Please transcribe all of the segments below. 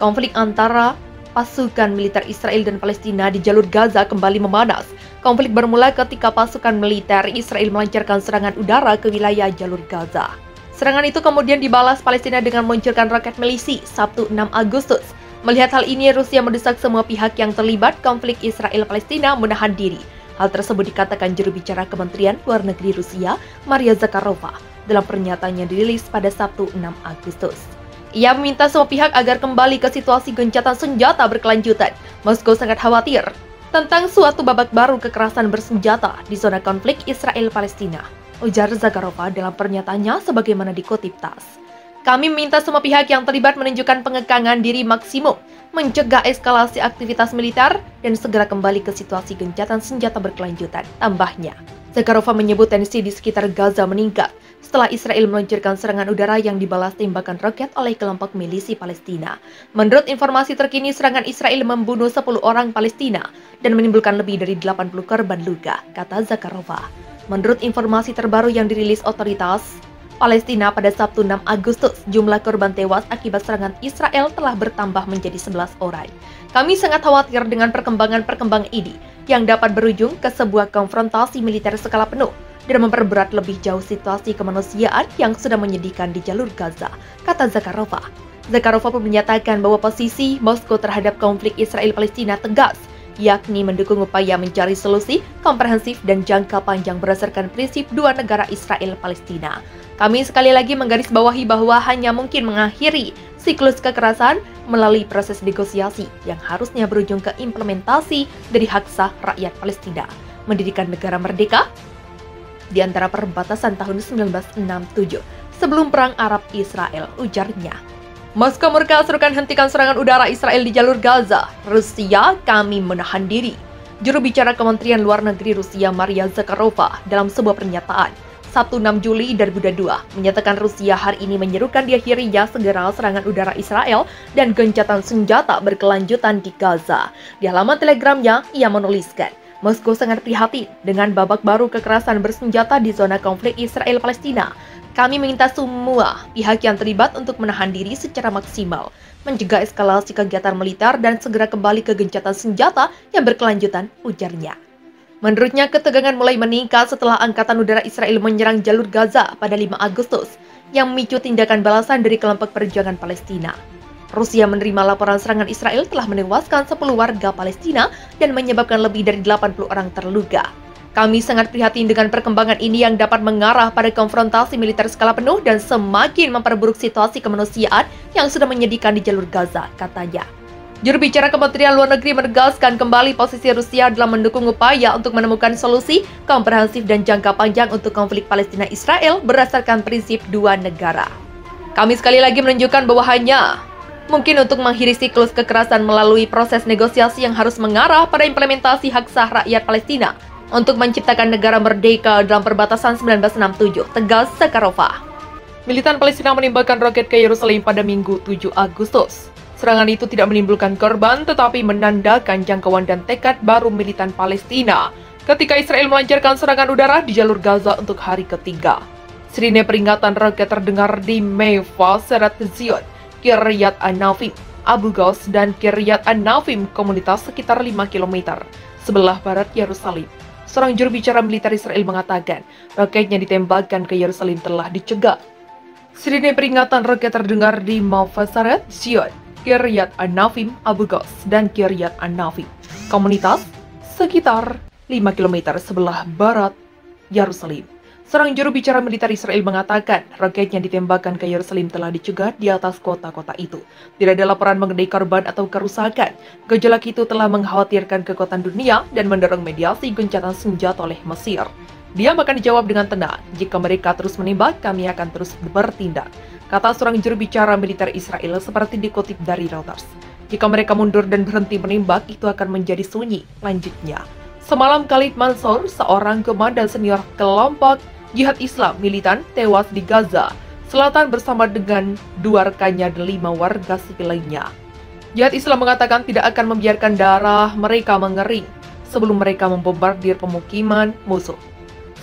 konflik antara pasukan militer Israel dan Palestina di jalur Gaza kembali memanas. Konflik bermula ketika pasukan militer Israel melancarkan serangan udara ke wilayah jalur Gaza. Serangan itu kemudian dibalas Palestina dengan meluncurkan roket milisi Sabtu 6 Agustus. Melihat hal ini, Rusia mendesak semua pihak yang terlibat konflik Israel-Palestina menahan diri. Hal tersebut dikatakan juru bicara Kementerian Luar Negeri Rusia, Maria Zakharova, dalam pernyataannya dirilis pada Sabtu 6 Agustus. Ia meminta semua pihak agar kembali ke situasi gencatan senjata berkelanjutan. Moskow sangat khawatir tentang suatu babak baru kekerasan bersenjata di zona konflik Israel-Palestina, ujar Zakharova dalam pernyataannya sebagaimana dikutip TASS. Kami meminta semua pihak yang terlibat menunjukkan pengekangan diri maksimum, mencegah eskalasi aktivitas militer, dan segera kembali ke situasi gencatan senjata berkelanjutan, tambahnya. Zakharova menyebut tensi di sekitar Gaza meningkat setelah Israel meluncurkan serangan udara yang dibalas tembakan roket oleh kelompok milisi Palestina. Menurut informasi terkini, serangan Israel membunuh 10 orang Palestina dan menimbulkan lebih dari 80 korban luka, kata Zakharova. Menurut informasi terbaru yang dirilis otoritas Palestina pada Sabtu 6 Agustus, jumlah korban tewas akibat serangan Israel telah bertambah menjadi 11 orang. Kami sangat khawatir dengan perkembangan ini yang dapat berujung ke sebuah konfrontasi militer skala penuh dan memperberat lebih jauh situasi kemanusiaan yang sudah menyedihkan di jalur Gaza, kata Zakharova. Zakharova pun menyatakan bahwa posisi Moskow terhadap konflik Israel-Palestina tegas, yakni mendukung upaya mencari solusi komprehensif dan jangka panjang berdasarkan prinsip dua negara Israel-Palestina. Kami sekali lagi menggarisbawahi bahwa hanya mungkin mengakhiri siklus kekerasan melalui proses negosiasi yang harusnya berujung ke implementasi dari hak sah rakyat Palestina mendirikan negara merdeka di antara perbatasan tahun 1967 sebelum Perang Arab-Israel, ujarnya. Moskow murka serukan hentikan serangan udara Israel di jalur Gaza. Rusia, kami menahan diri. Juru bicara Kementerian Luar Negeri Rusia Maria Zakharova dalam sebuah pernyataan Sabtu 6 Juli 2022 menyatakan Rusia hari ini menyerukan diakhirinya segera serangan udara Israel dan gencatan senjata berkelanjutan di Gaza. Di halaman telegramnya, ia menuliskan, Moskow sangat prihatin dengan babak baru kekerasan bersenjata di zona konflik Israel-Palestina. Kami meminta semua pihak yang terlibat untuk menahan diri secara maksimal, mencegah eskalasi kegiatan militer dan segera kembali ke gencatan senjata yang berkelanjutan, ujarnya. Menurutnya, ketegangan mulai meningkat setelah Angkatan Udara Israel menyerang jalur Gaza pada 5 Agustus, yang memicu tindakan balasan dari kelompok perjuangan Palestina. Rusia menerima laporan serangan Israel telah menewaskan 10 warga Palestina dan menyebabkan lebih dari 80 orang terluka. Kami sangat prihatin dengan perkembangan ini yang dapat mengarah pada konfrontasi militer skala penuh dan semakin memperburuk situasi kemanusiaan yang sudah menyedihkan di jalur Gaza, katanya. Juru bicara Kementerian Luar Negeri menegaskan kembali posisi Rusia dalam mendukung upaya untuk menemukan solusi komprehensif dan jangka panjang untuk konflik Palestina-Israel berdasarkan prinsip dua negara. Kami sekali lagi menunjukkan bahwa hanya mungkin untuk mengakhiri siklus kekerasan melalui proses negosiasi yang harus mengarah pada implementasi hak sah rakyat Palestina untuk menciptakan negara merdeka dalam perbatasan 1967, tegas Zakharova. Militan Palestina menembakkan roket ke Yerusalem pada Minggu 7 Agustus. Serangan itu tidak menimbulkan korban, tetapi menandakan jangkauan dan tekad baru militan Palestina ketika Israel melancarkan serangan udara di jalur Gaza untuk hari ketiga. Sirine peringatan roket terdengar di Meifa, Seret Zion, Kiryat An-Nafim, Abu Ghaus, dan Kiryat An-Nafim, komunitas sekitar 5 km sebelah barat Yerusalem. Seorang juru bicara militer Israel mengatakan roketnya ditembakkan ke Yerusalem telah dicegah. Sirine peringatan roket terdengar di Meifa, Seret Zion, Kiryat An-Nafim, Abu Ghaus, dan Kiryat An-Nafim, komunitas sekitar 5 km sebelah barat Yerusalem. Seorang juru bicara militer Israel mengatakan roketnya ditembakkan ke Yerusalem telah dicegat di atas kota-kota itu. Tidak ada laporan mengenai korban atau kerusakan. Gejolak itu telah mengkhawatirkan kekuatan dunia dan mendorong mediasi gencatan senjata oleh Mesir. Dia akan dijawab dengan tenang, jika mereka terus menembak, kami akan terus bertindak, kata seorang juru bicara militer Israel seperti dikutip dari Reuters. Jika mereka mundur dan berhenti menembak, itu akan menjadi sunyi, lanjutnya. Semalam Khalid Mansour, seorang komandan senior kelompok Jihad Islam militan, tewas di Gaza Selatan bersama dengan 2 rekannya dan 5 warga sipil lainnya. Jihad Islam mengatakan tidak akan membiarkan darah mereka mengering sebelum mereka membombardir pemukiman musuh.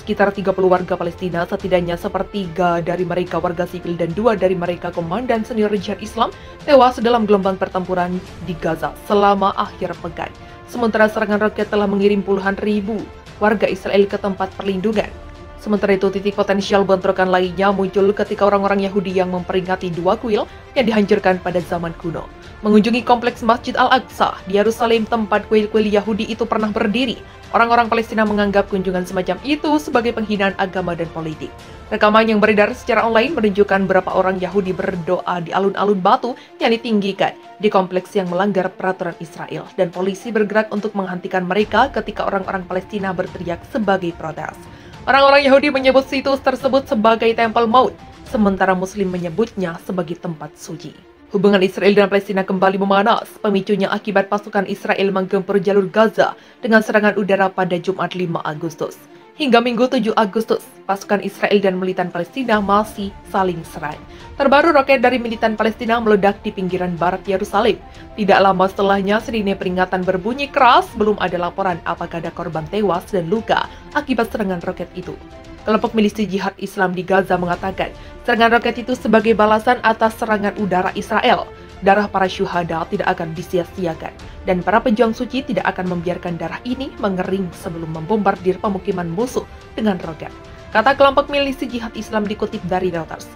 sekitar 30 warga Palestina, setidaknya sepertiga dari mereka warga sipil dan 2 dari mereka komandan senior jihad Islam, tewas dalam gelombang pertempuran di Gaza selama akhir pekan. Sementara serangan roket telah mengirim puluhan ribu warga Israel ke tempat perlindungan. Sementara itu, titik potensial bentrokan lainnya muncul ketika orang-orang Yahudi yang memperingati 2 kuil yang dihancurkan pada zaman kuno mengunjungi kompleks Masjid Al-Aqsa di Yerusalem, tempat kuil-kuil Yahudi itu pernah berdiri. Orang-orang Palestina menganggap kunjungan semacam itu sebagai penghinaan agama dan politik. Rekaman yang beredar secara online menunjukkan berapa orang Yahudi berdoa di alun-alun batu yang ditinggikan di kompleks yang melanggar peraturan Israel, dan polisi bergerak untuk menghentikan mereka ketika orang-orang Palestina berteriak sebagai protes. Orang-orang Yahudi menyebut situs tersebut sebagai Tempel Maut, sementara Muslim menyebutnya sebagai tempat suci. Hubungan Israel dan Palestina kembali memanas, pemicunya akibat pasukan Israel menggempur jalur Gaza dengan serangan udara pada Jumat 5 Agustus. Hingga Minggu 7 Agustus, pasukan Israel dan militan Palestina masih saling serang. Terbaru, roket dari militan Palestina meledak di pinggiran barat Yerusalem. Tidak lama setelahnya, sirine peringatan berbunyi keras. Belum ada laporan apakah ada korban tewas dan luka akibat serangan roket itu. Kelompok milisi jihad Islam di Gaza mengatakan, serangan roket itu sebagai balasan atas serangan udara Israel. Darah para syuhada tidak akan disia-siakan, dan para pejuang suci tidak akan membiarkan darah ini mengering sebelum membombardir pemukiman musuh dengan roket, kata kelompok milisi jihad Islam dikutip dari Reuters.